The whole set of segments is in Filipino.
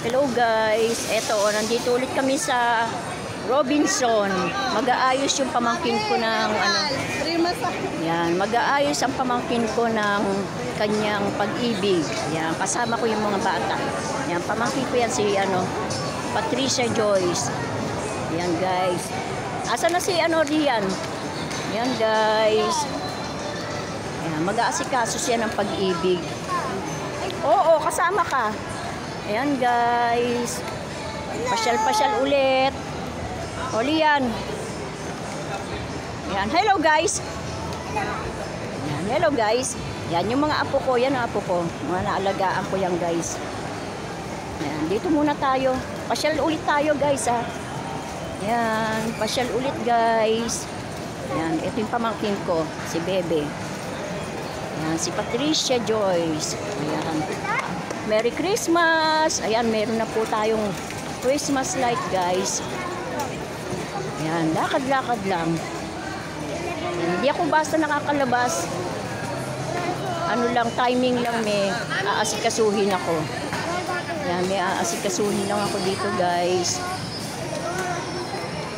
Hello guys, eto nandito ulit kami sa Robinson. Mag-aayos yung pamangkin ko ng yan, mag-aayos ang pamangkin ko ng kanyang pag-ibig. Yan, kasama ko yung mga bata. Yan, pamangkin ko yan si Patricia Joyce. Yan guys. Asa na si Rian? Yan guys. Yan, mag-aasikaso siya ng pag-ibig. Oo, kasama ka. Ayan guys. Pasyal-pasyal ulit. Oli yan. Ayan, hello guys. Ayan, hello guys. Yan yung mga apo ko. Yan ang apo ko. Mga naalagaan ko yan guys. Ayan, dito muna tayo. Pasyal ulit tayo guys ha. Ayan, pasyal ulit guys. Ayan, ito yung pamangkin ko. Si Bebe. Ayan, si Patricia Joyce. Ayan. Merry Christmas! Ayan, meron na po tayong Christmas light, guys. Ayan, lakad-lakad lang. Ayan, hindi ako basta nakakalabas. Ano lang, timing lang, may aasikasuhin ako. Ayan, may aasikasuhin lang ako dito, guys.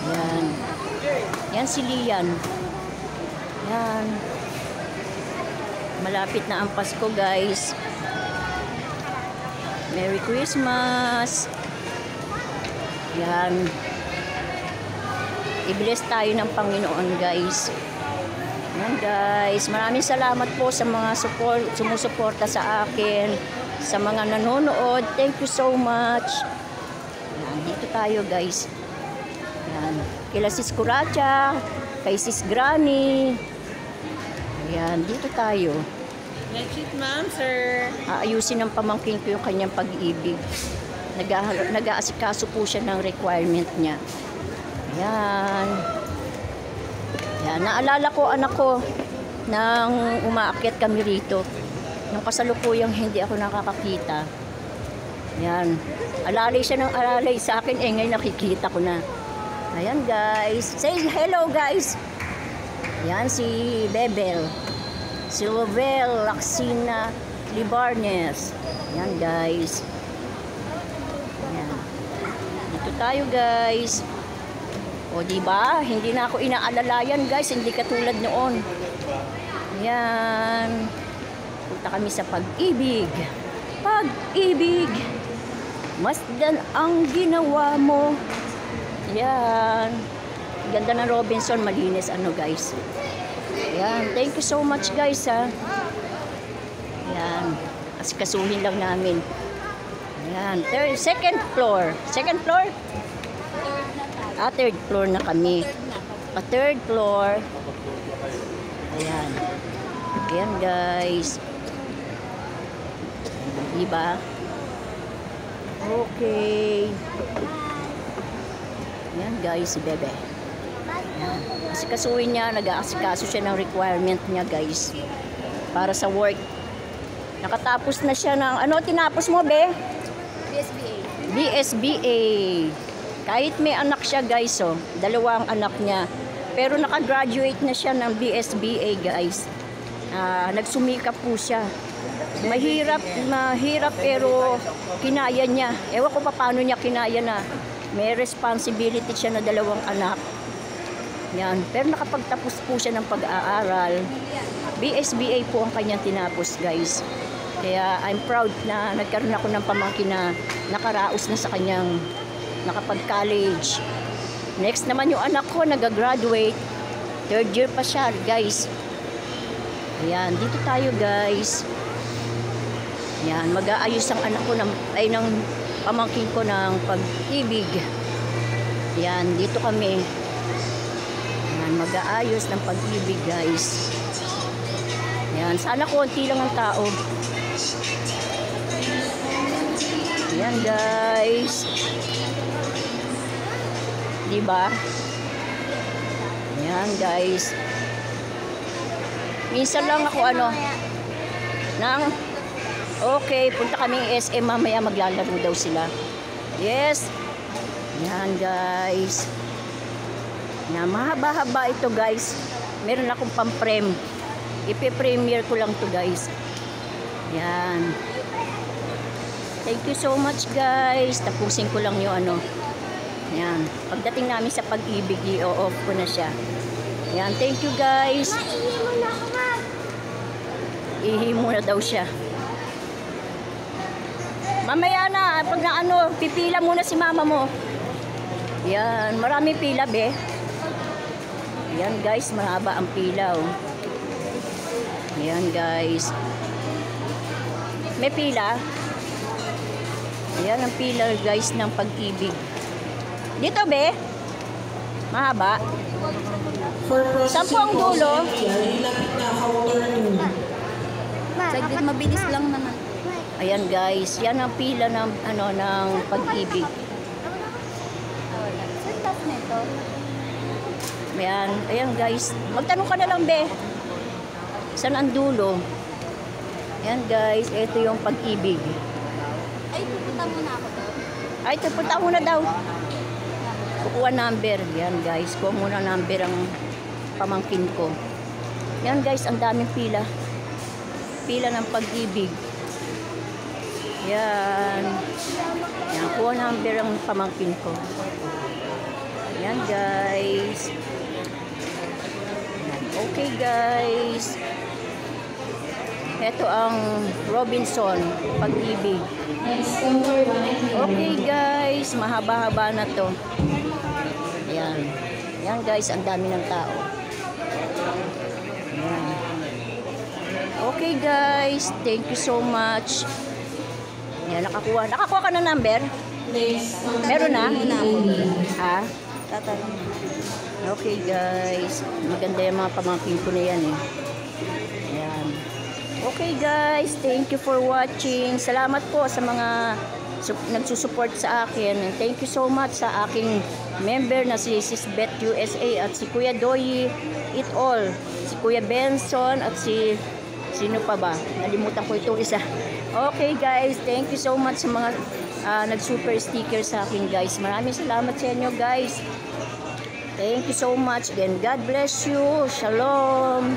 Ayan. Ayan si Lian. Ayan. Malapit na ang Pasko guys. Merry Christmas. Yan. I-bless tayo ng Panginoon guys. Yan guys. Maraming salamat po sa mga sumusuporta sa akin. Sa mga nanonood. Thank you so much. Yan. Dito tayo guys. Yan. Kila Sis Curacha. Kay Sis Granny. Ayan, dito tayo. Next it, ma'am, sir. Aayusin ng pamangkin ko yung kanyang pag-ibig. Nag-aasikaso po siya ng requirement niya. Ayan. Ayan, naalala ko anak ko nang umaakyat kami rito. Nung kasalukuyang hindi ako nakakakita. Ayan. Alalay siya ng alalay sa akin. Ngayon nakikita ko na. Ayan guys. Say hello guys. Yan si Bebel, si Lovell, Laxina, Libarnes. Yan guys. Yan. Dito tayo guys. O diba? Hindi na ako inaalalayan guys. Hindi katulad noon. Yan. Punta kami sa pag-ibig. Pag-ibig. Masdan ang ginawa mo. Yan. Ganda ng Robinson, malinis guys. Ayan, thank you so much guys ha. Ayan, asikasuhin lang namin. Ayan, second floor. Second floor? Third floor na kami. Third floor. Ayan. Ayan guys. Diba? Okay. Ayan guys, si Bebe. Asikasuhin niya, nag-aasikaso siya ng requirement niya guys para sa work. Nakatapos na siya ng tinapos mo be? BSBA. BSBA. Kahit may anak siya guys, dalawang anak niya, pero nakagraduate na siya ng BSBA guys. Nagsumikap po siya. Mahirap pero kinaya niya. Ewan ko pa paano niya kinaya na may responsibility siya na dalawang anak. Yan. Pero nakapagtapos po siya ng pag-aaral. BSBA po ang kanyang tinapos guys. Kaya I'm proud na nagkaroon ako ng pamangkin na nakaraos na sa kanyang nakapag-college. Next naman yung anak ko nag-graduate. Third year pa siya guys. Ayan. Dito tayo guys. Yan. Mag-aayos ang anak ko ng pamangkin ko ng pag-ibig. Yan. Dito kami. Mag-aayos ng pag-ibig guys. Ayan, sana konti lang ang tao. Ayan guys. Diba? Ayan guys. Minsan lang ako okay, punta kaming SM mamaya, maglalaro daw sila. Yes. Ayan guys. Yan, mahaba-haba ito guys. Meron akong pang-frame. Ipe-premiere ko lang to guys. Yan. Thank you so much guys. Tapusin ko lang yung ano. Yan. Pagdating namin sa Pag-ibig, i-off ko na siya. Yan. Thank you guys. Ihi mo na ako, ma. Ihi muna daw siya. Mamaya na, pag na ano, pipila muna si mama mo. Yan, marami pila be. Yan guys, mahaba ang pila oh. Yan guys. May pila. Yan ang pila guys ng Pag-ibig. Dito be. Mahaba. Sampu ang dulo. Saglit, mabilis lang naman. Ayan guys, yan ang pila ng ano ng Pag-ibig. Saan tas nito? Ayan, ayan guys. Magtanong ka na lang be. Saan ang dulo? Ayan guys, ito yung Pag-ibig. Ay, pupunta muna ako doon. Ay, punta muna daw. Kukuha number. Yan guys, kuha muna number ang pamangkin ko. Yan guys, ang daming pila. Pila ng Pag-ibig. Yan. Yan, kuha number ang pamangkin ko. Yan guys. Yan. Okay guys. Ito ang Robinson Pag-ibig. Okay guys, mahaba-haba na to. Yan. Yan guys, ang dami ng tao. Yan. Okay guys, thank you so much. Yan, nakakuha. Nakakuha ka ng number? Meron na? Ha? Tatanong. Okay guys, maganda yung mga pamangkin ko na yan eh. Yan. Okay guys, thank you for watching. Salamat po sa mga nagsusupport sa akin. And thank you so much sa aking member na si Sis Beth USA at si Kuya Doyi It All, si Kuya Benson at si sino pa ba? Nalimutan ko itong isa. Okay guys, thank you so much sa mga nag-super sticker sa akin guys. Maraming salamat sa inyo guys. Thank you so much. Then God bless you. Shalom.